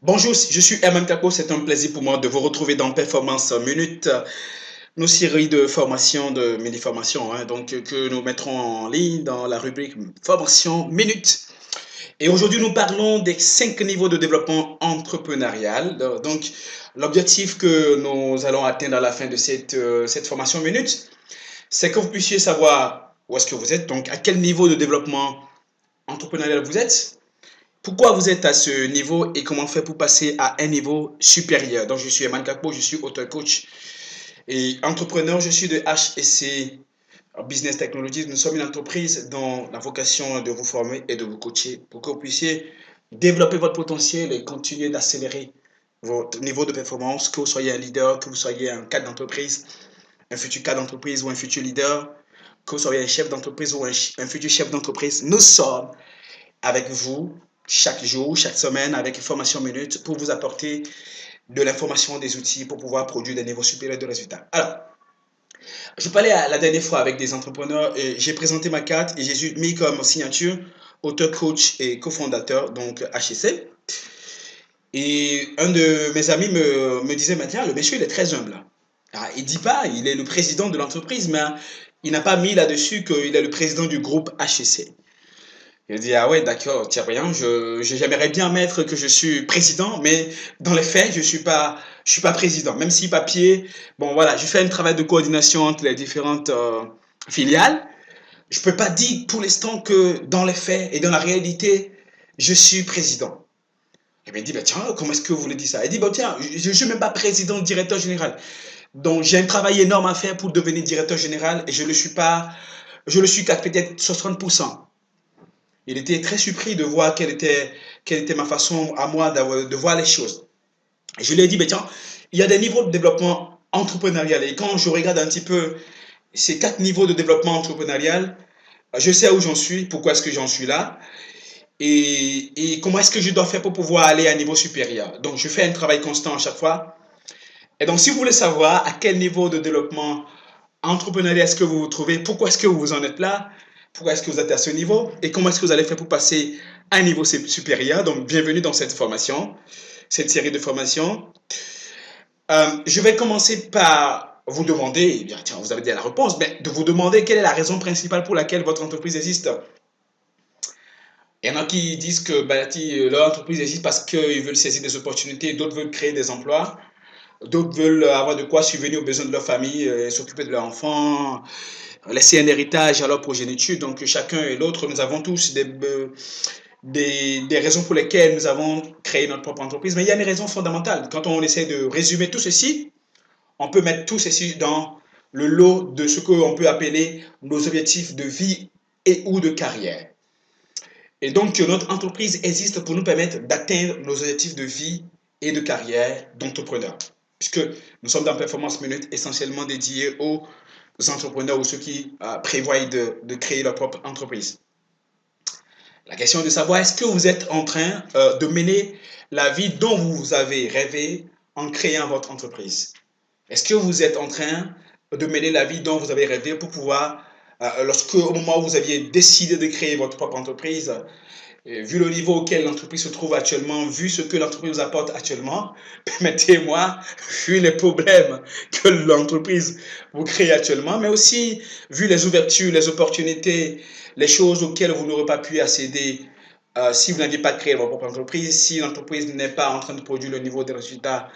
Bonjour, je suis Herman Capo. C'est un plaisir pour moi de vous retrouver dans Performance Minute, nos séries de formation, de mini-formations, que nous mettrons en ligne dans la rubrique Formation Minute. Et aujourd'hui, nous parlons des 5 niveaux de développement entrepreneurial. Donc, l'objectif que nous allons atteindre à la fin de cette formation minute, c'est que vous puissiez savoir où est-ce que vous êtes, donc à quel niveau de développement entrepreneurial vous êtes, pourquoi vous êtes à ce niveau et comment faire pour passer à un niveau supérieur. Donc, je suis Eman Kakpo, je suis auteur coach et entrepreneur. Je suis de HEC Business Technologies. Nous sommes une entreprise dont la vocation est de vous former et de vous coacher pour que vous puissiez développer votre potentiel et continuer d'accélérer votre niveau de performance, que vous soyez un leader, que vous soyez un cadre d'entreprise, un futur cadre d'entreprise ou un futur leader, que vous soyez un chef d'entreprise ou un futur chef d'entreprise. Nous sommes avec vous chaque jour, chaque semaine, avec Information Minute pour vous apporter de l'information, des outils pour pouvoir produire des niveaux supérieurs de résultats. Alors, je parlais la dernière fois avec des entrepreneurs et j'ai présenté ma carte et j'ai mis comme signature auteur, coach et cofondateur, donc HEC. Et un de mes amis me disait, maintenant, le monsieur, il est très humble. Ah, il ne dit pas, il est le président de l'entreprise, mais il n'a pas mis là-dessus qu'il est le président du groupe HEC. Il dit, ah ouais, d'accord, tiens, rien, j'aimerais bien mettre que je suis président, mais dans les faits, je suis pas président. Même si papier, bon voilà, je fais un travail de coordination entre les différentes filiales. Je peux pas dire pour l'instant que dans les faits et dans la réalité, je suis président. Et bien, il dit, bah, tiens, comment est-ce que vous voulez dire ça? Il dit, bah, tiens, je ne suis même pas président, directeur général. Donc, j'ai un travail énorme à faire pour devenir directeur général et je ne le suis pas, je le suis qu'à peut-être 60%. Il était très surpris de voir quelle était ma façon à moi de voir les choses. Et je lui ai dit, mais tiens, il y a des niveaux de développement entrepreneurial. Et quand je regarde un petit peu ces 4 niveaux de développement entrepreneurial, je sais où j'en suis, pourquoi est-ce que j'en suis là, et comment est-ce que je dois faire pour pouvoir aller à un niveau supérieur. Donc, je fais un travail constant à chaque fois. Et donc, si vous voulez savoir à quel niveau de développement entrepreneurial est-ce que vous vous trouvez, pourquoi est-ce que vous en êtes là, pourquoi est-ce que vous êtes à ce niveau et comment est-ce que vous allez faire pour passer à un niveau supérieur. Donc, bienvenue dans cette formation, cette série de formations. Je vais commencer par vous demander, eh bien, tiens, vous avez déjà la réponse, mais de vous demander quelle est la raison principale pour laquelle votre entreprise existe. Il y en a qui disent que leur entreprise existe parce qu'ils veulent saisir des opportunités, d'autres veulent créer des emplois, d'autres veulent avoir de quoi subvenir aux besoins de leur famille, s'occuper de leurs enfants, laisser un héritage à leur progéniture. Donc chacun et l'autre, nous avons tous des raisons pour lesquelles nous avons créé notre propre entreprise. Mais il y a une raison fondamentale. Quand on essaie de résumer tout ceci, on peut mettre tout ceci dans le lot de ce qu'on peut appeler nos objectifs de vie et ou de carrière. Et donc notre entreprise existe pour nous permettre d'atteindre nos objectifs de vie et de carrière d'entrepreneur. Puisque nous sommes dans Performance Minute essentiellement dédié aux entrepreneurs ou ceux qui prévoient de créer leur propre entreprise. La question est de savoir est-ce que vous êtes en train de mener la vie dont vous avez rêvé en créant votre entreprise. Est-ce que vous êtes en train de mener la vie dont vous avez rêvé pour pouvoir, lorsque au moment où vous aviez décidé de créer votre propre entreprise, vu le niveau auquel l'entreprise se trouve actuellement, vu ce que l'entreprise vous apporte actuellement, permettez-moi, vu les problèmes que l'entreprise vous crée actuellement, mais aussi vu les ouvertures, les opportunités, les choses auxquelles vous n'aurez pas pu accéder si vous n'aviez pas créé votre propre entreprise, si l'entreprise n'est pas en train de produire le niveau des résultats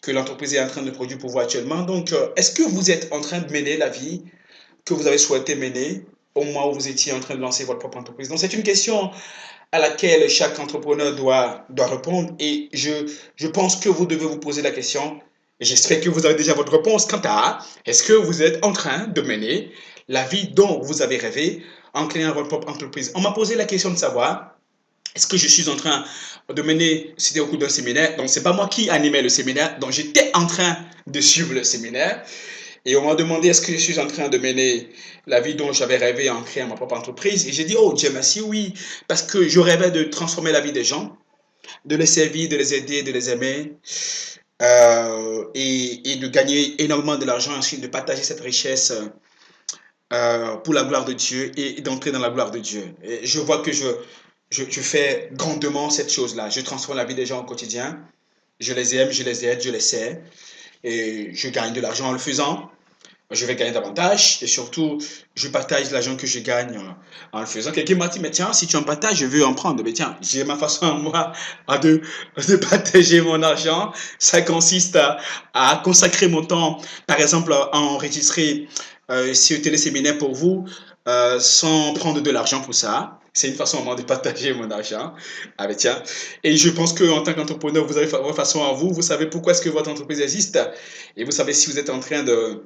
que l'entreprise est en train de produire pour vous actuellement. Donc, est-ce que vous êtes en train de mener la vie que vous avez souhaité mener au moment où vous étiez en train de lancer votre propre entreprise? Donc, c'est une question à laquelle chaque entrepreneur doit répondre et je pense que vous devez vous poser la question et j'espère que vous avez déjà votre réponse quant à est-ce que vous êtes en train de mener la vie dont vous avez rêvé en créant votre propre entreprise. On m'a posé la question de savoir est-ce que je suis en train de mener, c'était au cours d'un séminaire, donc c'est pas moi qui animais le séminaire, donc j'étais en train de suivre le séminaire et on m'a demandé est-ce que je suis en train de mener la vie dont j'avais rêvé en créant ma propre entreprise. Et j'ai dit, oh Dieu merci, oui, parce que je rêvais de transformer la vie des gens, de les servir, de les aider, de les aimer, et de gagner énormément de l'argent, ensuite de partager cette richesse pour la gloire de Dieu et d'entrer dans la gloire de Dieu. Et je vois que je fais grandement cette chose-là. Je transforme la vie des gens au quotidien. Je les aime, je les aide, je les sers. Et je gagne de l'argent en le faisant. Je vais gagner davantage et surtout, je partage l'argent que je gagne en le faisant. Quelqu'un m'a dit, mais tiens, si tu en partages, je veux en prendre. Mais tiens, j'ai ma façon à moi de partager mon argent. Ça consiste à consacrer mon temps, par exemple, à enregistrer ce téléséminaire pour vous sans prendre de l'argent pour ça. C'est une façon à moi de partager mon argent. Ah ben tiens. Et je pense qu'en tant qu'entrepreneur, vous avez votre façon à vous. Vous savez pourquoi est-ce que votre entreprise existe. Et vous savez si vous êtes en train de,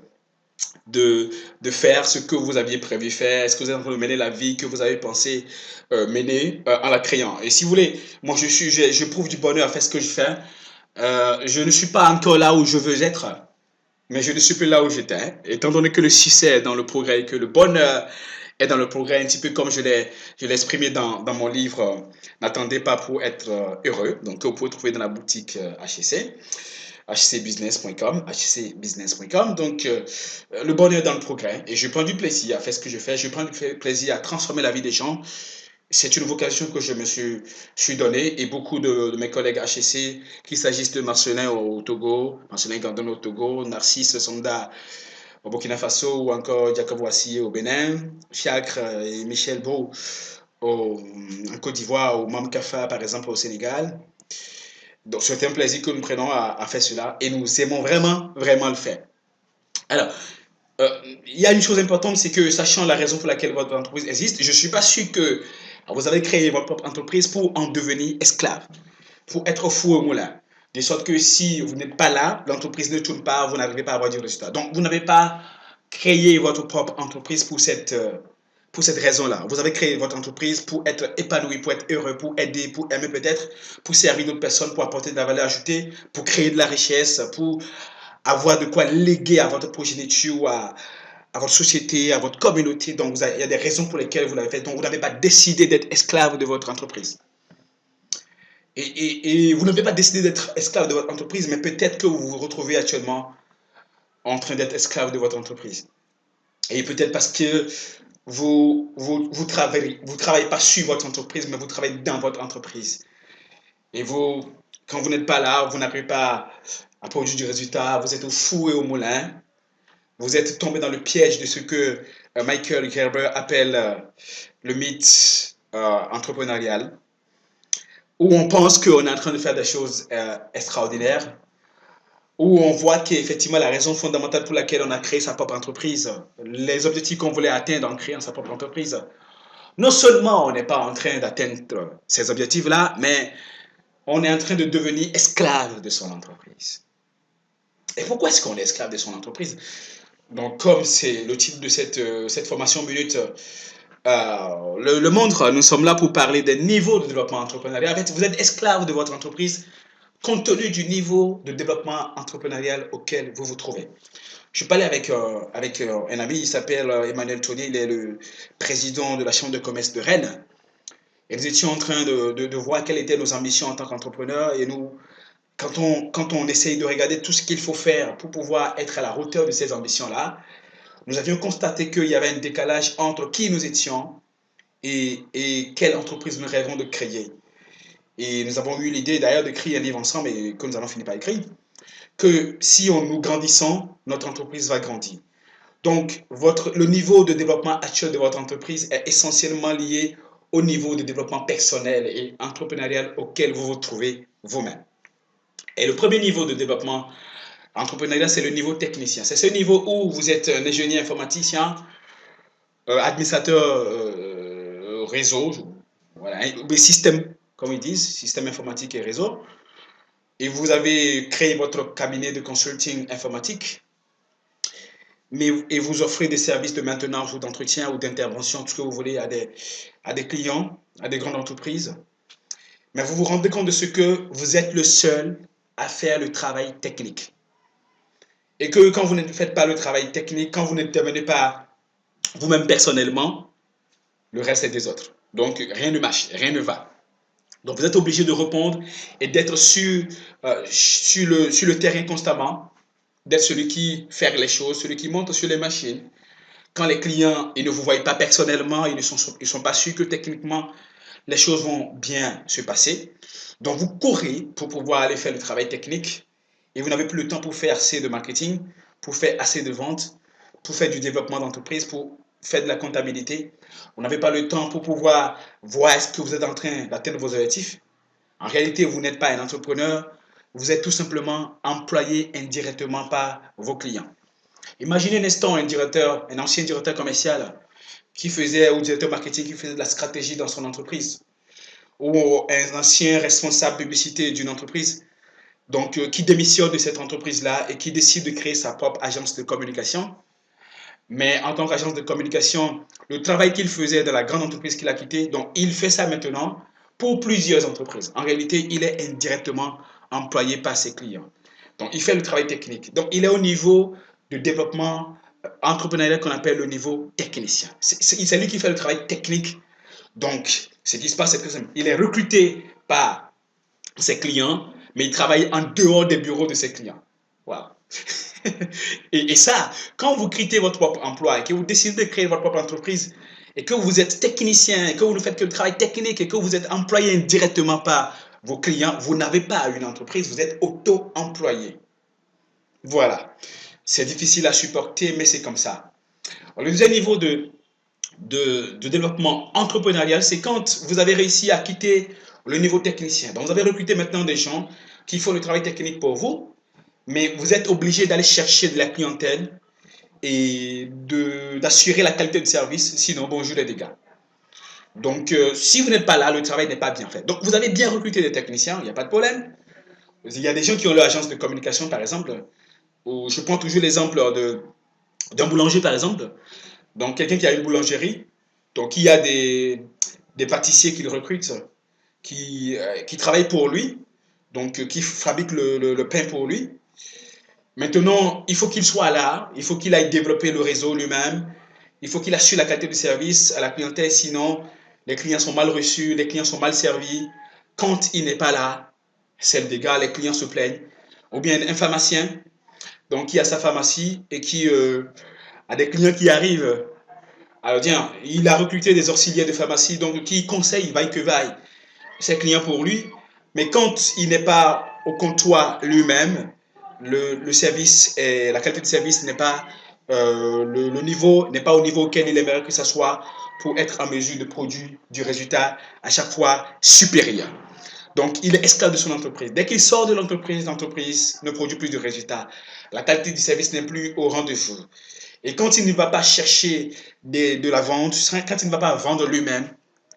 de faire ce que vous aviez prévu faire. Est-ce que vous êtes en train de mener la vie que vous avez pensé mener en la créant? Et si vous voulez, moi je prouve du bonheur à faire ce que je fais. Je ne suis pas encore là où je veux être, mais je ne suis plus là où j'étais. Étant donné que le succès est dans le progrès et que le bonheur est dans le progrès, un petit peu comme je l'ai exprimé dans mon livre N'attendez pas pour être heureux, donc que vous pouvez trouver dans la boutique HEC. hcbusiness.com, hcbusiness.com. Donc, le bonheur dans le progrès. Et je prends du plaisir à faire ce que je fais. Je prends du plaisir à transformer la vie des gens. C'est une vocation que je me suis donnée et beaucoup de mes collègues HEC, qu'il s'agisse de Marcelin au Togo, Marcelin Gandon au Togo, Narcisse Sonda au Burkina Faso ou encore Jacob Wassi au Bénin, Fiacre et Michel Beau en Côte d'Ivoire ou Mam Kafa par exemple au Sénégal. Donc, c'est un plaisir que nous prenons à faire cela et nous aimons vraiment, vraiment le faire. Alors, il y a une chose importante, c'est que sachant la raison pour laquelle votre entreprise existe, je ne suis pas sûr que vous avez créé votre propre entreprise pour en devenir esclave, pour être fou au moulin. De sorte que si vous n'êtes pas là, l'entreprise ne tourne pas, vous n'arrivez pas à avoir du résultat. Donc, vous n'avez pas créé votre propre entreprise pour cette raison-là. Vous avez créé votre entreprise pour être épanoui, pour être heureux, pour aider, pour aimer peut-être, pour servir d'autres personnes, pour apporter de la valeur ajoutée, pour créer de la richesse, pour avoir de quoi léguer à votre progéniture, à votre société, à votre communauté. Donc, il y a des raisons pour lesquelles vous l'avez fait. Donc, vous n'avez pas décidé d'être esclave de votre entreprise. Et vous n'avez pas décidé d'être esclave de votre entreprise, mais peut-être que vous vous retrouvez actuellement en train d'être esclave de votre entreprise. Et peut-être parce que vous travaillez pas sur votre entreprise, mais vous travaillez dans votre entreprise. Et vous, quand vous n'êtes pas là, vous n'arrivez pas à produire du résultat, vous êtes au four et au moulin, vous êtes tombé dans le piège de ce que Michael Gerber appelle le mythe entrepreneurial, où on pense qu'on est en train de faire des choses extraordinaires, où on voit qu'effectivement la raison fondamentale pour laquelle on a créé sa propre entreprise, les objectifs qu'on voulait atteindre en créant sa propre entreprise, non seulement on n'est pas en train d'atteindre ces objectifs-là, mais on est en train de devenir esclave de son entreprise. Et pourquoi est-ce qu'on est esclave de son entreprise? Donc, comme c'est le titre de cette formation minute le montre, nous sommes là pour parler des niveaux de développement entrepreneurial. En fait, vous êtes esclave de votre entreprise compte tenu du niveau de développement entrepreneurial auquel vous vous trouvez. Je parlais avec un ami, il s'appelle Emmanuel Tony, il est le président de la Chambre de commerce de Rennes. Et nous étions en train de voir quelles étaient nos ambitions en tant qu'entrepreneurs. Et nous, quand on essaye de regarder tout ce qu'il faut faire pour pouvoir être à la hauteur de ces ambitions-là, nous avions constaté qu'il y avait un décalage entre qui nous étions et quelle entreprise nous rêvons de créer. Et nous avons eu l'idée d'ailleurs d'écrire un livre ensemble et que nous allons finir par écrire, que si nous grandissons, notre entreprise va grandir. Donc, le niveau de développement actuel de votre entreprise est essentiellement lié au niveau de développement personnel et entrepreneurial auquel vous vous trouvez vous-même. Et le premier niveau de développement entrepreneurial, c'est le niveau technicien. C'est ce niveau où vous êtes un ingénieur informaticien, administrateur réseau, voilà, des systèmes, comme ils disent, système informatique et réseau. Et vous avez créé votre cabinet de consulting informatique, et vous offrez des services de maintenance ou d'entretien ou d'intervention, tout ce que vous voulez, à des clients, à des grandes entreprises. Mais vous vous rendez compte de ce que vous êtes le seul à faire le travail technique. Et que quand vous ne faites pas le travail technique, quand vous n'intervenez pas vous-même personnellement, le reste est des autres. Donc rien ne marche, rien ne va. Donc vous êtes obligé de répondre et d'être sur le terrain constamment, d'être celui qui fait les choses, celui qui monte sur les machines. Quand les clients ils ne vous voient pas personnellement, ils ne sont pas sûrs que techniquement les choses vont bien se passer. Donc, vous courez pour pouvoir aller faire le travail technique et vous n'avez plus le temps pour faire assez de marketing, pour faire assez de ventes, pour faire du développement d'entreprise, pour faire de la comptabilité. Vous n'avez pas le temps pour pouvoir voir est-ce que vous êtes en train d'atteindre vos objectifs. En réalité, vous n'êtes pas un entrepreneur, vous êtes tout simplement employé indirectement par vos clients. Imaginez un instant un directeur, un ancien directeur commercial qui faisait, ou directeur marketing qui faisait de la stratégie dans son entreprise, ou un ancien responsable publicité d'une entreprise, donc qui démissionne de cette entreprise-là et qui décide de créer sa propre agence de communication. Mais en tant qu'agence de communication, le travail qu'il faisait dans la grande entreprise qu'il a quittée, donc il fait ça maintenant pour plusieurs entreprises. En réalité, il est indirectement employé par ses clients. Donc, il fait le travail technique. Donc, il est au niveau de développement entrepreneurial qu'on appelle le niveau technicien. C'est lui qui fait le travail technique. Donc, ce qui se passe, c'est que il est recruté par ses clients, mais il travaille en dehors des bureaux de ses clients. Wow. Et ça, quand vous quittez votre propre emploi et que vous décidez de créer votre propre entreprise et que vous êtes technicien et que vous ne faites que le travail technique et que vous êtes employé indirectement par vos clients, vous n'avez pas une entreprise, vous êtes auto-employé. Voilà. C'est difficile à supporter, mais c'est comme ça. Alors, le deuxième niveau de développement entrepreneurial, c'est quand vous avez réussi à quitter le niveau technicien. Donc, vous avez recruté maintenant des gens qui font le travail technique pour vous, mais vous êtes obligé d'aller chercher de la clientèle et d'assurer la qualité de service, sinon bonjour les dégâts. Donc, si vous n'êtes pas là, le travail n'est pas bien fait. Donc, vous avez bien recruté des techniciens, il n'y a pas de problème. Il y a des gens qui ont leur agence de communication, par exemple. Ou je prends toujours l'exemple d'un boulanger, par exemple. Donc, quelqu'un qui a une boulangerie, donc il y a des pâtissiers qu'il recrute, qui travaillent pour lui, donc qui fabriquent le pain pour lui. Maintenant, il faut qu'il soit là, il faut qu'il aille développer le réseau lui-même, il faut qu'il assure la qualité du service à la clientèle, sinon les clients sont mal reçus, les clients sont mal servis. Quand il n'est pas là, c'est le dégât, les clients se plaignent. Ou bien un pharmacien, donc qui a sa pharmacie et qui a des clients qui arrivent. Alors tiens, il a recruté des auxiliaires de pharmacie, donc qui conseillent, vaille que vaille, ses clients pour lui. Mais quand il n'est pas au comptoir lui-même, le service et la qualité de service n'est pas le niveau n'est pas au niveau auquel il aimerait que ça soit pour être en mesure de produire du résultat à chaque fois supérieur. Donc, il est esclave de son entreprise. Dès qu'il sort de l'entreprise ne produit plus de résultats. La qualité du service n'est plus au rendez-vous. Et quand il ne va pas chercher de la vente, quand il ne va pas vendre lui-même,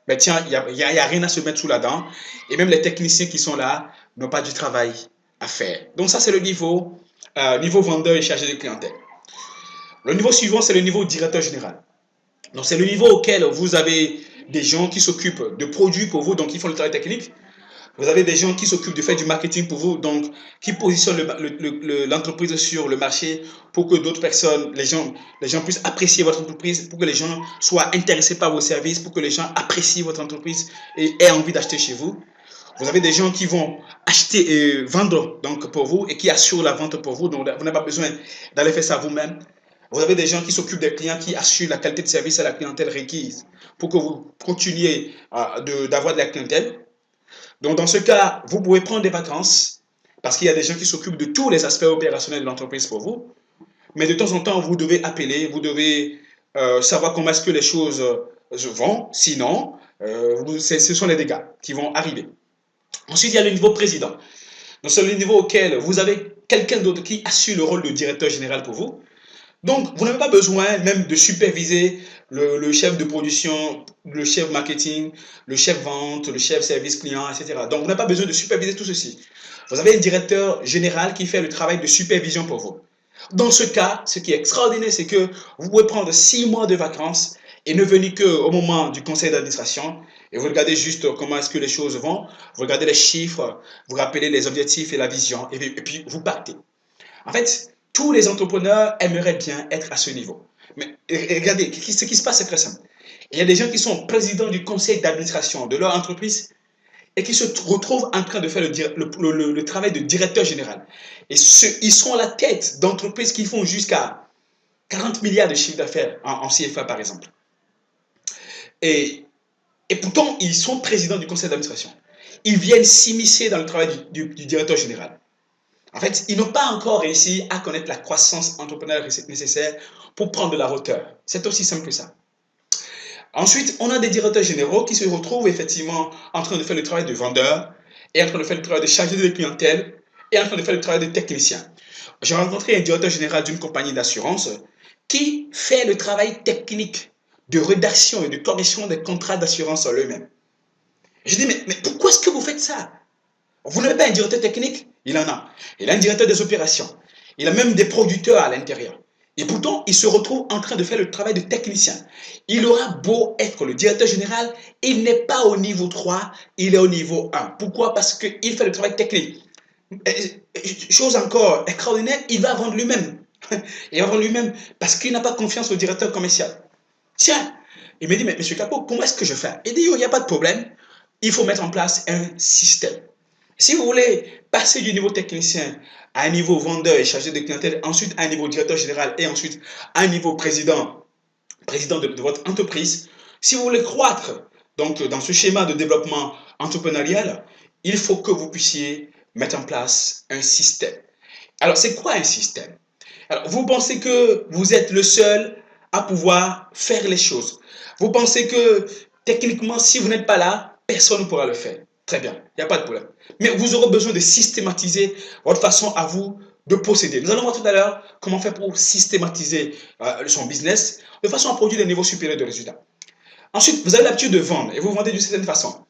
ben tiens, il y a rien à se mettre sous la dent. Et même les techniciens qui sont là n'ont pas du travail à faire. Donc ça, c'est le niveau vendeur et chargé de clientèle. Le niveau suivant, c'est le niveau directeur général. Donc c'est le niveau auquel vous avez des gens qui s'occupent de produits pour vous, donc ils font le travail technique. Vous avez des gens qui s'occupent de faire du marketing pour vous, donc qui positionnent l'entreprise sur le marché pour que d'autres personnes, les gens puissent apprécier votre entreprise, pour que les gens soient intéressés par vos services, pour que les gens apprécient votre entreprise et aient envie d'acheter chez vous. Vous avez des gens qui vont acheter et vendre donc, pour vous et qui assurent la vente pour vous, donc vous n'avez pas besoin d'aller faire ça vous-même. Vous avez des gens qui s'occupent des clients, qui assurent la qualité de service à la clientèle requise pour que vous continuiez d'avoir de la clientèle. Donc, dans ce cas, vous pouvez prendre des vacances parce qu'il y a des gens qui s'occupent de tous les aspects opérationnels de l'entreprise pour vous. Mais de temps en temps, vous devez appeler, vous devez savoir comment est-ce que les choses vont. Sinon, ce sont les dégâts qui vont arriver. Ensuite, il y a le niveau président. Donc, c'est le niveau auquel vous avez quelqu'un d'autre qui assure le rôle de directeur général pour vous. Donc, vous n'avez pas besoin même de superviser le chef de production, le chef marketing, le chef vente, le chef service client, etc. Donc, vous n'avez pas besoin de superviser tout ceci. Vous avez un directeur général qui fait le travail de supervision pour vous. Dans ce cas, ce qui est extraordinaire, c'est que vous pouvez prendre 6 mois de vacances et ne venir qu'au moment du conseil d'administration et vous regardez juste comment est-ce que les choses vont, vous regardez les chiffres, vous rappelez les objectifs et la vision et puis vous partez. En fait, tous les entrepreneurs aimeraient bien être à ce niveau. Mais regardez, ce qui se passe, c'est très simple. Il y a des gens qui sont présidents du conseil d'administration de leur entreprise et qui se retrouvent en train de faire le travail de directeur général. Et ils sont à la tête d'entreprises qui font jusqu'à 40 milliards de chiffre d'affaires en CFA, par exemple. Et Et pourtant, ils sont présidents du conseil d'administration. Ils viennent s'immiscer dans le travail du directeur général. En fait, ils n'ont pas encore réussi à connaître la croissance entrepreneuriale nécessaire pour prendre de la hauteur. C'est aussi simple que ça. Ensuite, on a des directeurs généraux qui se retrouvent effectivement en train de faire le travail de vendeur et en train de faire le travail de chargé de clientèle et en train de faire le travail de technicien. J'ai rencontré un directeur général d'une compagnie d'assurance qui fait le travail technique de rédaction et de correction des contrats d'assurance en eux-mêmes. Je dis, mais pourquoi est-ce que vous faites ça? Vous n'avez pas un directeur technique? Il en a. Il a un directeur des opérations. Il a même des producteurs à l'intérieur. Et pourtant, il se retrouve en train de faire le travail de technicien. Il aura beau être le directeur général, il n'est pas au niveau 3, il est au niveau 1. Pourquoi? Parce qu'il fait le travail technique. Chose encore extraordinaire, il va vendre lui-même. Il va vendre lui-même parce qu'il n'a pas confiance au directeur commercial. Tiens, il me dit, mais monsieur Capo, comment est-ce que je fais? Il dit, il n'y a pas de problème, il faut mettre en place un système. Si vous voulez passer du niveau technicien à un niveau vendeur et chargé de clientèle, ensuite à un niveau directeur général et ensuite à un niveau président de votre entreprise, si vous voulez croître donc, dans ce schéma de développement entrepreneurial, il faut que vous puissiez mettre en place un système. Alors, c'est quoi un système? Alors, vous pensez que vous êtes le seul à pouvoir faire les choses. Vous pensez que techniquement, si vous n'êtes pas là, personne ne pourra le faire. Très bien, il n'y a pas de problème. Mais vous aurez besoin de systématiser votre façon à vous de posséder. Nous allons voir tout à l'heure comment faire pour systématiser son business de façon à produire des niveaux supérieurs de résultats. Ensuite, vous avez l'habitude de vendre et vous vendez d'une certaine façon.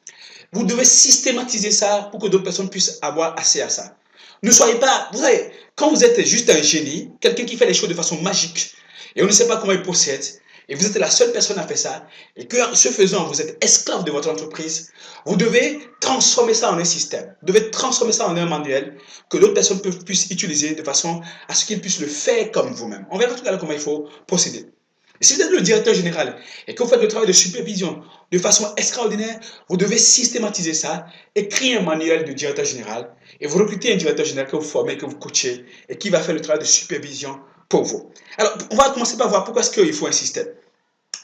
Vous devez systématiser ça pour que d'autres personnes puissent avoir accès à ça. Ne soyez pas, vous savez, quand vous êtes juste un génie, quelqu'un qui fait les choses de façon magique, et on ne sait pas comment il procède, et vous êtes la seule personne à faire ça, et que ce faisant, vous êtes esclave de votre entreprise, vous devez transformer ça en un système. Vous devez transformer ça en un manuel que d'autres personnes puissent utiliser de façon à ce qu'ils puissent le faire comme vous-même. On verra tout à l'heure comment il faut procéder. Et si vous êtes le directeur général et que vous faites le travail de supervision de façon extraordinaire, vous devez systématiser ça, écrire un manuel de directeur général et vous recrutez un directeur général que vous formez, que vous coachez et qui va faire le travail de supervision pour vous. Alors, on va commencer par voir pourquoi est-ce qu'il faut un système.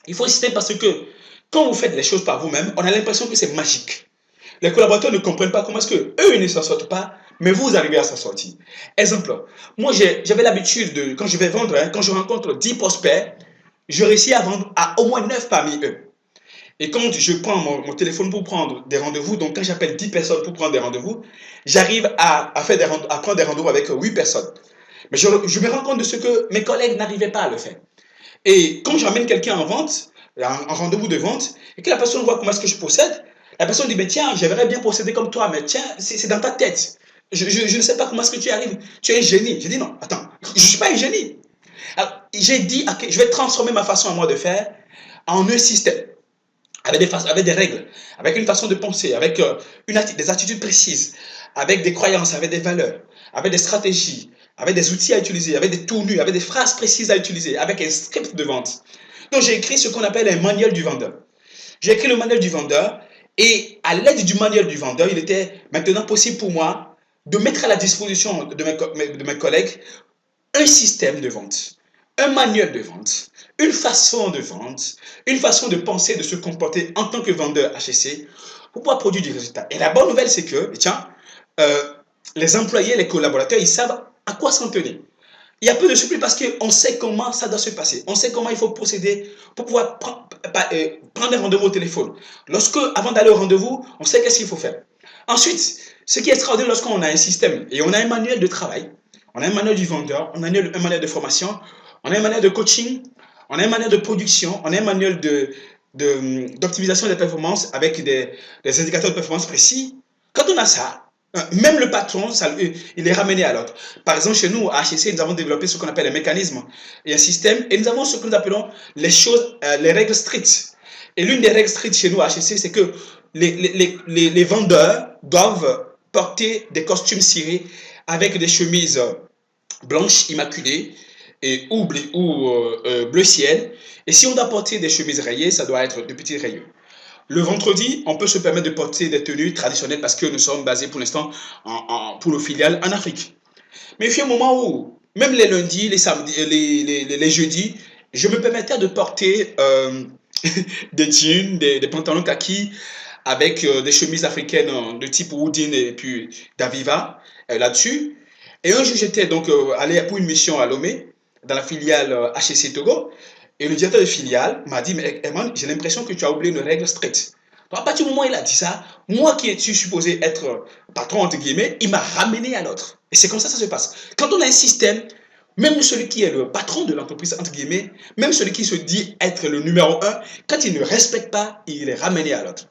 Il faut un système parce que quand vous faites les choses par vous-même, on a l'impression que c'est magique. Les collaborateurs ne comprennent pas comment est-ce qu'eux, ils ne s'en sortent pas, mais vous arrivez à s'en sortir. Exemple, moi j'avais l'habitude de, quand je vais vendre, quand je rencontre 10 prospects, je réussis à vendre à au moins 9 parmi eux. Et quand je prends mon téléphone pour prendre des rendez-vous, donc quand j'appelle 10 personnes pour prendre des rendez-vous, j'arrive à prendre des rendez-vous avec 8 personnes. Mais je me rends compte de ce que mes collègues n'arrivaient pas à le faire. Et quand j'emmène quelqu'un en vente, en rendez-vous de vente, et que la personne voit comment est-ce que je procède, la personne dit, mais tiens, j'aimerais bien procéder comme toi, mais tiens, c'est dans ta tête. Je ne sais pas comment est-ce que tu arrives. Tu es un génie. Je dis, non, attends, je ne suis pas un génie. Alors, j'ai dit, okay, je vais transformer ma façon à moi de faire en un système, avec des règles, avec une façon de penser, avec des attitudes précises, avec des croyances, avec des valeurs, avec des stratégies, avec des outils à utiliser, avec des tournures, avec des phrases précises à utiliser, avec un script de vente. Donc, j'ai écrit ce qu'on appelle un manuel du vendeur. J'ai écrit le manuel du vendeur et à l'aide du manuel du vendeur, il était maintenant possible pour moi de mettre à la disposition de mes collègues un système de vente, un manuel de vente, une façon de vendre, une façon de penser, de se comporter en tant que vendeur HEC pour pouvoir produire du résultat. Et la bonne nouvelle, c'est que, tiens, les employés, les collaborateurs, ils savent à quoi s'en tenir. Il y a peu de surprise parce qu'on sait comment ça doit se passer. On sait comment il faut procéder pour pouvoir prendre un rendez-vous au téléphone. Avant d'aller au rendez-vous, on sait qu'est-ce qu'il faut faire. Ensuite, ce qui est extraordinaire lorsqu'on a un système et on a un manuel de travail, on a un manuel du vendeur, on a un manuel de formation, on a un manuel de coaching, on a un manuel de production, on a un manuel d'optimisation des performances avec des indicateurs de performance précis. Quand on a ça, même le patron, il est ramené à l'autre. Par exemple, chez nous, à HEC, nous avons développé ce qu'on appelle un mécanisme et un système, et nous avons ce que nous appelons les règles strictes. Et l'une des règles strictes chez nous, à HEC, c'est que les vendeurs doivent porter des costumes cirés avec des chemises blanches immaculées ou bleu ciel. Et si on doit porter des chemises rayées, ça doit être de petits rayures. Le vendredi, on peut se permettre de porter des tenues traditionnelles parce que nous sommes basés pour l'instant pour nos filiales en Afrique. Mais il y a un moment où, même les lundis, les samedis, les jeudis, je me permettais de porter des jeans, des pantalons kaki avec des chemises africaines de type Woodin et puis d'Aviva là-dessus. Et un jour, j'étais donc allé pour une mission à Lomé, dans la filiale HEC Togo. Et le directeur de filiale m'a dit, mais Eman, j'ai l'impression que tu as oublié une règle stricte. Donc, à partir du moment où il a dit ça, moi qui suis supposé être patron, entre guillemets, il m'a ramené à l'autre. Et c'est comme ça que ça se passe. Quand on a un système, même celui qui est le patron de l'entreprise, entre guillemets, même celui qui se dit être le numéro un, quand il ne respecte pas, il est ramené à l'autre.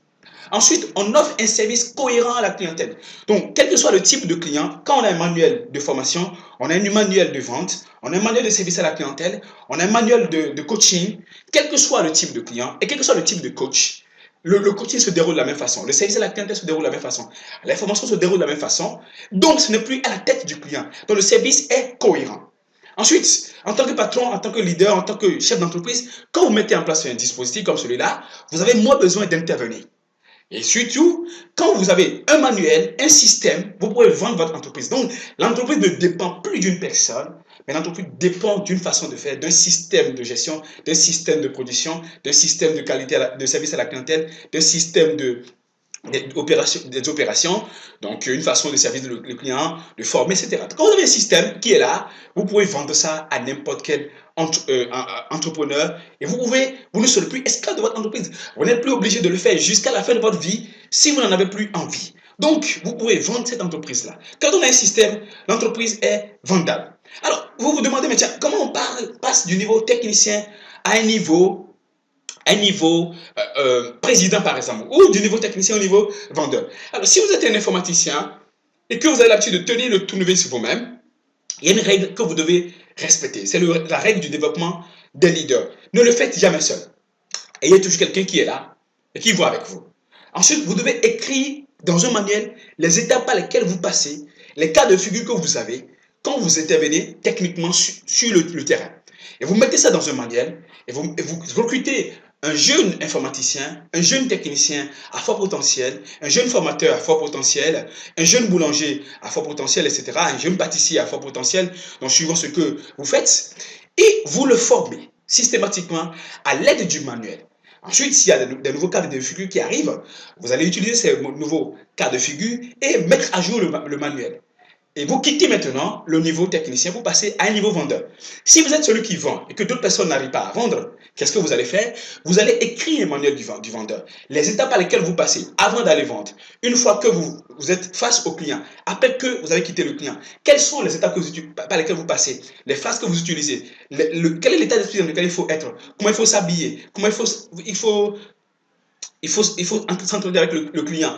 Ensuite, on offre un service cohérent à la clientèle. Donc, quel que soit le type de client, quand on a un manuel de formation, on a un manuel de vente, on a un manuel de service à la clientèle, on a un manuel de coaching, quel que soit le type de client et quel que soit le type de coach, le coaching se déroule de la même façon, le service à la clientèle se déroule de la même façon, l'information se déroule de la même façon, donc ce n'est plus à la tête du client. Donc, le service est cohérent. Ensuite, en tant que patron, en tant que leader, en tant que chef d'entreprise, quand vous mettez en place un dispositif comme celui-là, vous avez moins besoin d'intervenir. Et surtout, quand vous avez un manuel, un système, vous pouvez vendre votre entreprise. Donc, l'entreprise ne dépend plus d'une personne, mais l'entreprise dépend d'une façon de faire, d'un système de gestion, d'un système de production, d'un système de qualité, de service à la clientèle, d'un système des opérations, donc une façon de servir le client, de former, etc. Quand vous avez un système qui est là, vous pouvez vendre ça à n'importe quel entrepreneur et vous ne serez plus esclave de votre entreprise. Vous n'êtes plus obligé de le faire jusqu'à la fin de votre vie si vous n'en avez plus envie. Donc, vous pouvez vendre cette entreprise-là. Quand on a un système, l'entreprise est vendable. Alors, vous vous demandez, mais tiens, comment on passe du niveau technicien à un niveau président, par exemple, ou du niveau technicien au niveau vendeur. Alors, si vous êtes un informaticien et que vous avez l'habitude de tenir le tournevis vous-même, il y a une règle que vous devez respecter. C'est la règle du développement des leaders. Ne le faites jamais seul. Et il y a toujours quelqu'un qui est là et qui voit avec vous. Ensuite, vous devez écrire dans un manuel les étapes par lesquelles vous passez, les cas de figure que vous avez quand vous intervenez techniquement sur le terrain. Et vous mettez ça dans un manuel et vous recrutez un jeune informaticien, un jeune technicien à fort potentiel, un jeune formateur à fort potentiel, un jeune boulanger à fort potentiel, etc., un jeune pâtissier à fort potentiel, donc suivant ce que vous faites, et vous le formez systématiquement à l'aide du manuel. Ensuite, s'il y a des nouveaux cas de figure qui arrivent, vous allez utiliser ces nouveaux cas de figure et mettre à jour le manuel. Et vous quittez maintenant le niveau technicien pour passer à un niveau vendeur. Si vous êtes celui qui vend et que d'autres personnes n'arrivent pas à vendre, qu'est-ce que vous allez faire? Vous allez écrire un manuel du vendeur. Les étapes par lesquelles vous passez avant d'aller vendre. Une fois que vous êtes face au client, après que vous avez quitté le client, quelles sont les étapes par lesquelles vous passez? Les phrases que vous utilisez? Quel est l'état d'esprit dans lequel il faut être? Comment il faut s'habiller? Comment il faut s'entendre avec le client.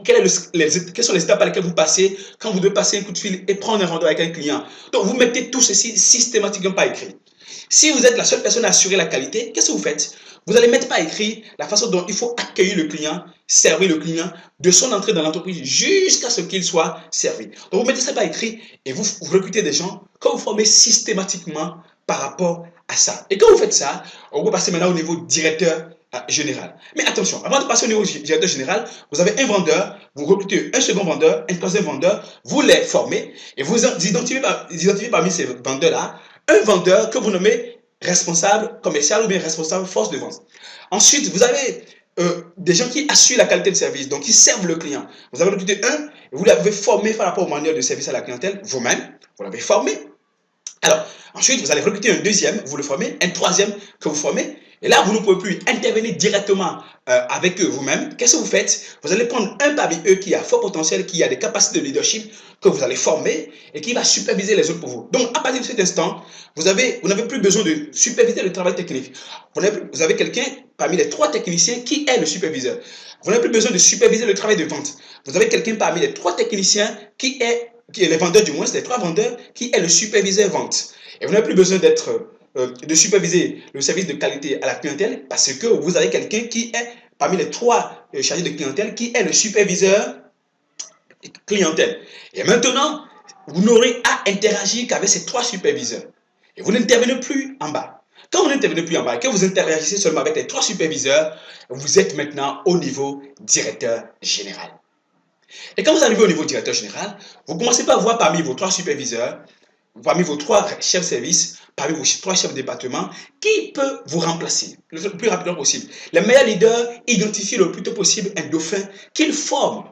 Quelles sont les étapes par lesquelles vous passez quand vous devez passer un coup de fil et prendre un rendez-vous avec un client? Donc, vous mettez tout ceci systématiquement par écrit. Si vous êtes la seule personne à assurer la qualité, qu'est-ce que vous faites? Vous allez mettre par écrit la façon dont il faut accueillir le client, servir le client, de son entrée dans l'entreprise jusqu'à ce qu'il soit servi. Donc, vous mettez ça par écrit et vous recrutez des gens que vous formez systématiquement par rapport à ça. Et quand vous faites ça, on va passer maintenant au niveau directeur général. Mais attention, avant de passer au niveau directeur général, vous avez un vendeur, vous recrutez un second vendeur, un troisième vendeur, vous les formez et vous identifiez parmi ces vendeurs-là un vendeur que vous nommez responsable commercial ou bien responsable force de vente. Ensuite, vous avez des gens qui assurent la qualité de service, donc qui servent le client. Vous avez recruté un, vous l'avez formé par rapport au manuel de service à la clientèle vous-même, vous l'avez formé. Alors, ensuite, vous allez recruter un deuxième, vous le formez, un troisième que vous formez. Et là, vous ne pouvez plus intervenir directement avec eux vous-même. Qu'est-ce que vous faites? Vous allez prendre un parmi eux qui a fort potentiel, qui a des capacités de leadership que vous allez former et qui va superviser les autres pour vous. Donc, à partir de cet instant, vous n'avez plus besoin de superviser le travail technique. Vous avez quelqu'un parmi les trois techniciens qui est le superviseur. Vous n'avez plus besoin de superviser le travail de vente. Vous avez quelqu'un parmi les trois techniciens qui est les vendeurs du moins, c'est les trois vendeurs, qui est le superviseur vente. Et vous n'avez plus besoin de superviser le service de qualité à la clientèle parce que vous avez quelqu'un qui est parmi les trois chargés de clientèle qui est le superviseur clientèle. Et maintenant, vous n'aurez à interagir qu'avec ces trois superviseurs. Et vous n'intervenez plus en bas. Quand vous n'intervenez plus en bas et que vous interagissez seulement avec les trois superviseurs, vous êtes maintenant au niveau directeur général. Et quand vous arrivez au niveau directeur général, vous commencez par voir parmi vos trois superviseurs parmi vos 3 chefs de service, parmi vos 3 chefs de département, qui peut vous remplacer le plus rapidement possible. Les meilleurs leaders identifient le plus tôt possible un dauphin qu'ils forment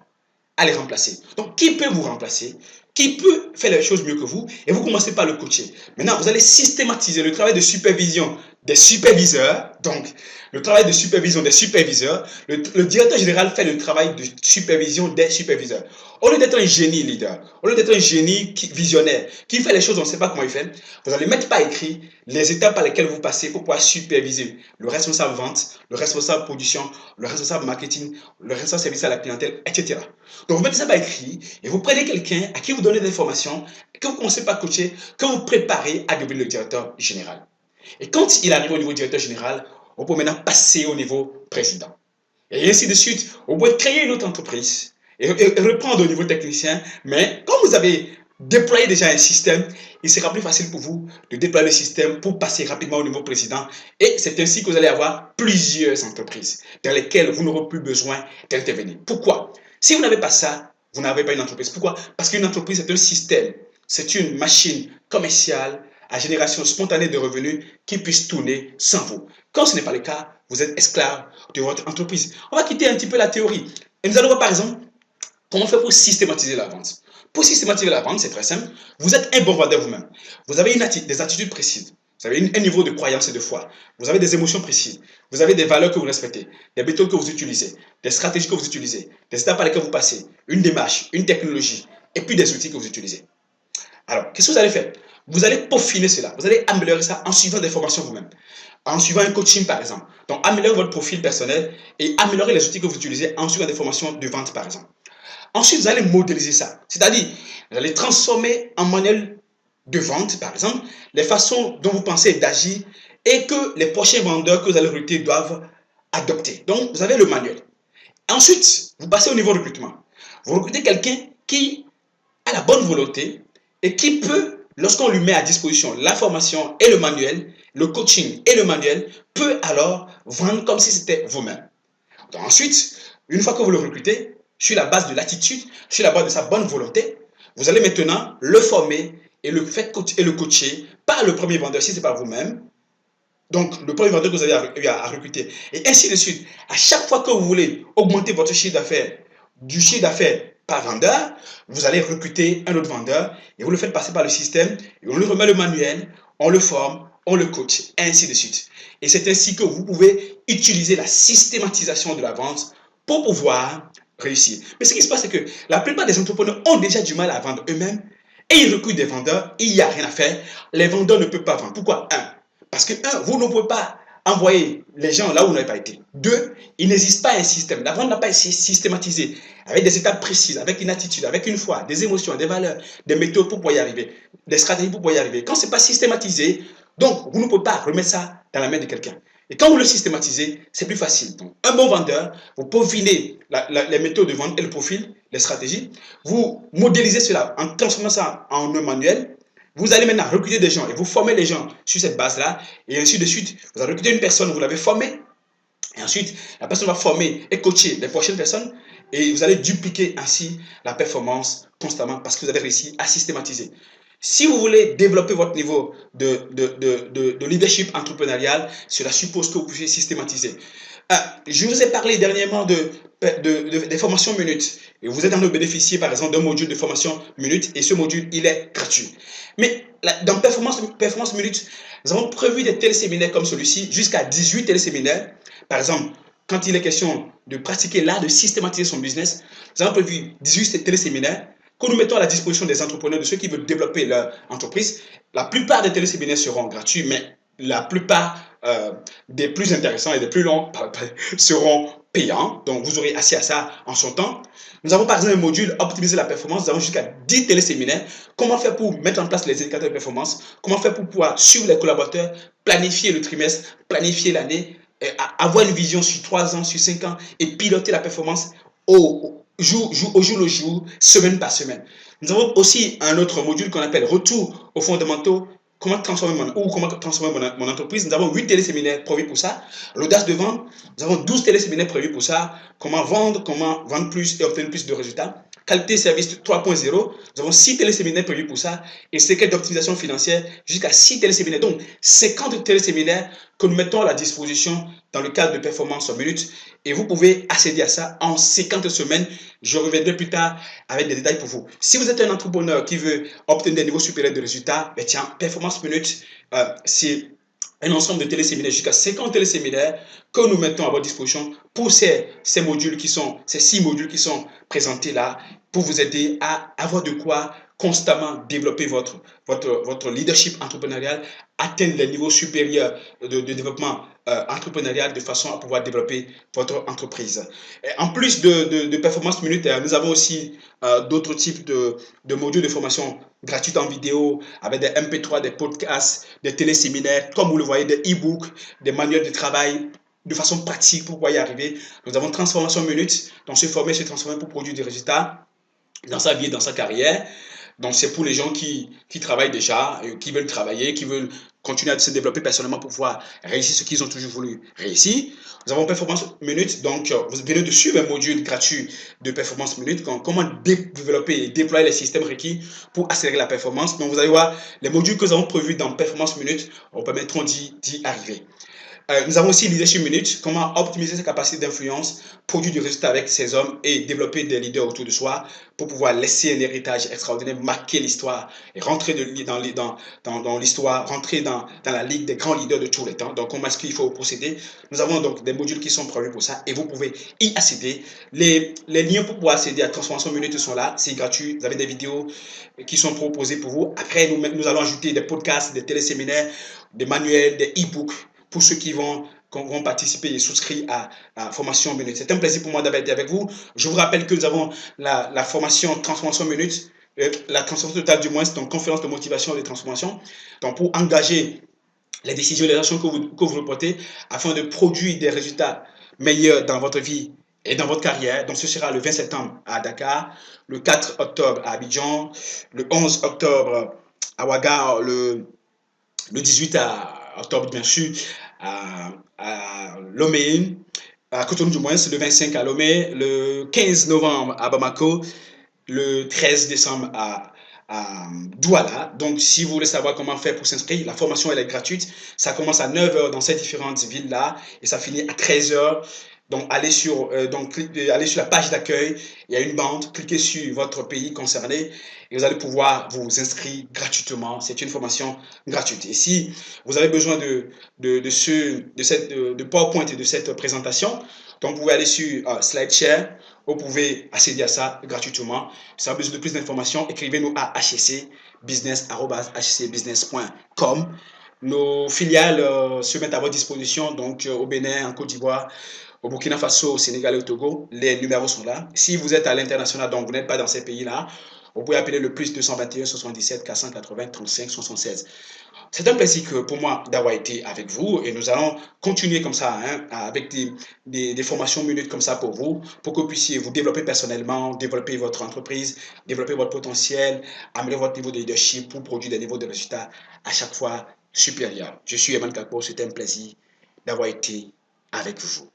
à les remplacer. Donc, qui peut vous remplacer? Qui peut faire les choses mieux que vous? Et vous commencez par le coacher. Maintenant, vous allez systématiser le travail de supervision des superviseurs. Donc, le travail de supervision des superviseurs. Le directeur général fait le travail de supervision des superviseurs. Au lieu d'être un génie leader, au lieu d'être un génie visionnaire, qui fait les choses, on ne sait pas comment il fait, vous allez mettre par écrit les étapes par lesquelles vous passez pour pouvoir superviser le responsable vente, le responsable production, le responsable marketing, le responsable service à la clientèle, etc. Donc, vous mettez ça par écrit et vous prenez quelqu'un à qui vous donnez des informations, que vous commencez par coacher, que vous préparez à devenir le directeur général. Et quand il arrive au niveau directeur général, on peut maintenant passer au niveau président. Et ainsi de suite, vous pouvez créer une autre entreprise et reprendre au niveau technicien. Mais comme vous avez déployé déjà un système, il sera plus facile pour vous de déployer le système pour passer rapidement au niveau président. Et c'est ainsi que vous allez avoir plusieurs entreprises dans lesquelles vous n'aurez plus besoin d'intervenir. Pourquoi? Si vous n'avez pas ça, vous n'avez pas une entreprise. Pourquoi? Parce qu'une entreprise, c'est un système. C'est une machine commerciale à génération spontanée de revenus qui puisse tourner sans vous. Quand ce n'est pas le cas, vous êtes esclave de votre entreprise. On va quitter un petit peu la théorie. Et nous allons voir par exemple comment faire pour systématiser la vente. Pour systématiser la vente, c'est très simple. Vous êtes un bon vendeur vous-même. Vous avez des attitudes précises. Vous avez un niveau de croyance et de foi. Vous avez des émotions précises. Vous avez des valeurs que vous respectez, des méthodes que vous utilisez, des stratégies que vous utilisez, des étapes par lesquelles vous passez, une démarche, une technologie, et puis des outils que vous utilisez. Alors, qu'est-ce que vous allez faire? Vous allez peaufiner cela. Vous allez améliorer ça en suivant des formations vous-même. En suivant un coaching, par exemple. Donc, améliorer votre profil personnel et améliorer les outils que vous utilisez en suivant des formations de vente, par exemple. Ensuite, vous allez modéliser ça. C'est-à-dire, vous allez transformer en manuel de vente, par exemple, les façons dont vous pensez d'agir et que les prochains vendeurs que vous allez recruter doivent adopter. Donc, vous avez le manuel. Ensuite, vous passez au niveau recrutement. Vous recrutez quelqu'un qui a la bonne volonté et qui peut, lorsqu'on lui met à disposition la formation et le manuel, le coaching et le manuel, peut alors vendre comme si c'était vous-même. Ensuite, une fois que vous le recrutez, sur la base de l'attitude, sur la base de sa bonne volonté, vous allez maintenant le former et le coacher par le premier vendeur si ce n'est pas vous-même. Donc, le premier vendeur que vous avez eu à recruter. Et ainsi de suite. À chaque fois que vous voulez augmenter votre chiffre d'affaires, du chiffre d'affaires par vendeur, vous allez recruter un autre vendeur et vous le faites passer par le système et on lui remet le manuel, on le forme, on le coach, et ainsi de suite. Et c'est ainsi que vous pouvez utiliser la systématisation de la vente pour pouvoir réussir. Mais ce qui se passe, c'est que la plupart des entrepreneurs ont déjà du mal à vendre eux-mêmes et ils recrutent des vendeurs, il n'y a rien à faire. Les vendeurs ne peuvent pas vendre. Pourquoi? Parce que, vous ne pouvez pas envoyer les gens là où vous n'avez pas été. 2, il n'existe pas un système. La vente n'a pas été systématisée avec des étapes précises, avec une attitude, avec une foi, des émotions, des valeurs, des méthodes pour pouvoir y arriver, des stratégies pour pouvoir y arriver. Quand ce n'est pas systématisé, donc vous ne pouvez pas remettre ça dans la main de quelqu'un. Et quand vous le systématisez, c'est plus facile. Donc, un bon vendeur, vous peaufinez les méthodes de vente et le profil, les stratégies. Vous modélisez cela en transformant ça en un manuel. Vous allez maintenant recruter des gens et vous formez les gens sur cette base-là. Et ainsi de suite. Vous allez recruter une personne, vous l'avez formée. Et ensuite, la personne va former et coacher les prochaines personnes. Et vous allez dupliquer ainsi la performance constamment parce que vous avez réussi à systématiser. Si vous voulez développer votre niveau de leadership entrepreneurial, cela suppose que vous puissiez systématiser. Je vous ai parlé dernièrement des formations minutes. Et vous êtes en train de bénéficier, par exemple, d'un module de formation minute. Et ce module, il est gratuit. Mais dans Performance minute, nous avons prévu des téléséminaires comme celui-ci, jusqu'à 18 téléséminaires. Par exemple, quand il est question de pratiquer l'art de systématiser son business, nous avons prévu 18 téléséminaires que nous mettons à la disposition des entrepreneurs, de ceux qui veulent développer leur entreprise. La plupart des téléséminaires seront gratuits, mais la plupart des plus intéressants et des plus longs seront payants. Donc, vous aurez accès à ça en son temps. Nous avons par exemple un module optimiser la performance. Nous avons jusqu'à 10 téléséminaires. Comment faire pour mettre en place les indicateurs de performance? Comment faire pour pouvoir suivre les collaborateurs, planifier le trimestre, planifier l'année, avoir une vision sur 3 ans, sur 5 ans et piloter la performance au jour le jour, semaine par semaine. Nous avons aussi un autre module qu'on appelle retour aux fondamentaux. Comment transformer mon entreprise. Nous avons 8 téléséminaires prévus pour ça. L'audace de vendre, nous avons 12 téléséminaires prévus pour ça. Comment vendre plus et obtenir plus de résultats. qualité service 3.0. Nous avons 6 téléséminaires prévus pour ça et secret d'optimisation financière jusqu'à 6 téléséminaires. Donc, 50 téléséminaires que nous mettons à la disposition dans le cadre de performance en minutes et vous pouvez accéder à ça en 50 semaines. Je reviendrai plus tard avec des détails pour vous. Si vous êtes un entrepreneur qui veut obtenir des niveaux supérieurs de résultats, ben tiens, performance minutes, c'est un ensemble de téléséminaires, jusqu'à 50 téléséminaires que nous mettons à votre disposition pour ces modules qui sont, ces 6 modules qui sont présentés là, pour vous aider à avoir de quoi constamment développer votre leadership entrepreneurial, atteindre les niveaux supérieurs de développement entrepreneurial de façon à pouvoir développer votre entreprise. Et en plus de performance minute, nous avons aussi d'autres types de modules de formation gratuite en vidéo avec des MP3, des podcasts, des téléséminaires, comme vous le voyez, des e-books, des manuels de travail de façon pratique pour pouvoir y arriver. Nous avons transformation minute, donc se former, se transformer pour produire des résultats dans sa vie et dans sa carrière. Donc, c'est pour les gens qui travaillent déjà, qui veulent travailler, qui veulent continuer à se développer personnellement pour pouvoir réussir ce qu'ils ont toujours voulu réussir. Nous avons Performance Minute, donc vous venez de suivre un module gratuit de Performance Minute, comment développer et déployer les systèmes requis pour accélérer la performance. Donc, vous allez voir, les modules que nous avons prévus dans Performance Minute vous permettront d'y arriver. Nous avons aussi Leadership Minute, comment optimiser ses capacités d'influence, produire du résultat avec ses hommes et développer des leaders autour de soi pour pouvoir laisser un héritage extraordinaire, marquer l'histoire et rentrer dans l'histoire, rentrer dans la ligue des grands leaders de tous les temps. Donc, comment est-ce qu'il faut procéder? Nous avons donc des modules qui sont prévus pour ça et vous pouvez y accéder. Les liens pour pouvoir accéder à Transformation Minute sont là, c'est gratuit. Vous avez des vidéos qui sont proposées pour vous. Après, nous allons ajouter des podcasts, des téléséminaires, des manuels, des e-books pour ceux qui vont participer et souscrire à Formation Minute. C'est un plaisir pour moi d'avoir été avec vous. Je vous rappelle que nous avons la formation Transformation Minute, la transformation totale du moins, donc conférence de motivation et de transformation. Donc pour engager les décisions et les actions que vous reportez afin de produire des résultats meilleurs dans votre vie et dans votre carrière. Donc ce sera le 20 septembre à Dakar, le 4 octobre à Abidjan, le 11 octobre à Ouaga, le 18 octobre, bien sûr, à Lomé, à Cotonou du moins, le 25 à Lomé, le 15 novembre à Bamako, le 13 décembre à Douala. Donc, si vous voulez savoir comment faire pour s'inscrire, la formation elle est gratuite. Ça commence à 9 h dans ces différentes villes-là et ça finit à 13 h. Donc, allez sur la page d'accueil, il y a une bande, cliquez sur votre pays concerné et vous allez pouvoir vous inscrire gratuitement. C'est une formation gratuite. Et si vous avez besoin de PowerPoint et de cette présentation, donc vous pouvez aller sur SlideShare, vous pouvez accéder à ça gratuitement. Si vous avez besoin de plus d'informations, écrivez-nous à hcbusiness@hcbusiness.com. Nos filiales se mettent à votre disposition, donc au Bénin, en Côte d'Ivoire, au Burkina Faso, au Sénégal et au Togo. Les numéros sont là. Si vous êtes à l'international, donc vous n'êtes pas dans ces pays-là, vous pouvez appeler le plus 221 77 480 35 76. C'est un plaisir pour moi d'avoir été avec vous et nous allons continuer comme ça, hein, avec des formations minutes comme ça pour vous, pour que vous puissiez vous développer personnellement, développer votre entreprise, développer votre potentiel, améliorer votre niveau de leadership pour produire des niveaux de résultats à chaque fois supérieurs. Je suis Eman Kakpo, c'était un plaisir d'avoir été avec vous.